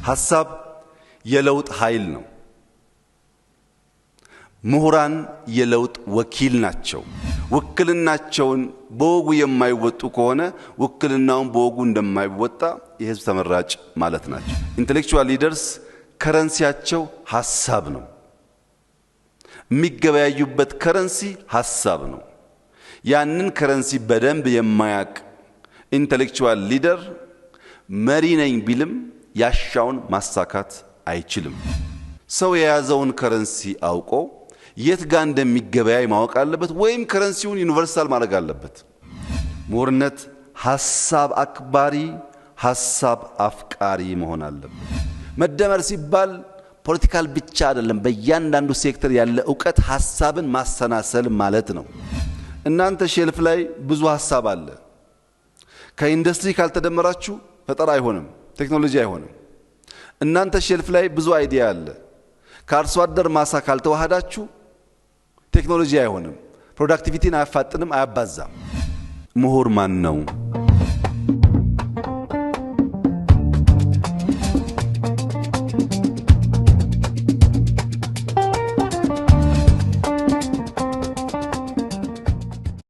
ሐሳብ የለውጥ ኃይል ነው። ምሁራን የለውጥ ወኪል ናቸው። ውክልናቸውን በወጉ የማይወጡ ከሆነ ውክልናውን በወጉ እንደማይወጣ የህዝብ ተመራጭ ማለት ናቸው። ኢንተሌክቹዋል ሊደርስ ከረንሲያቸው ሐሳብ ነው። የሚገበያዩበት ከረንሲ ሐሳብ ነው። ያንን ከረንሲ በደንብ የማያቅ ኢንተሌክቹዋል ሊደር መሪ ነኝ ቢልም ያሻውን ማሳካት አይችልም። ሰው የያዘውን ከረንሲ አውቆ የት ጋር እንደሚገበያይ ማወቅ አለበት፣ ወይም ከረንሲውን ዩኒቨርሳል ማድረግ አለበት። ምሁርነት ሐሳብ አክባሪ፣ ሐሳብ አፍቃሪ መሆን አለበት። መደመር ሲባል ፖለቲካል ብቻ አይደለም። በእያንዳንዱ ሴክተር ያለ ዕውቀት ሐሳብን ማሰናሰል ማለት ነው። እናንተ ሼልፍ ላይ ብዙ ሐሳብ አለ። ከኢንዱስትሪ ካልተደመራችሁ ፈጠራ አይሆንም፣ ቴክኖሎጂ አይሆንም። እናንተ ሼልፍ ላይ ብዙ አይዲያ አለ። ከአርሶ አደር ማሳ ካልተዋሃዳችሁ ቴክኖሎጂ አይሆንም፣ ፕሮዳክቲቪቲን አያፋጥንም፣ አያባዛም። ምሁር ማን ነው?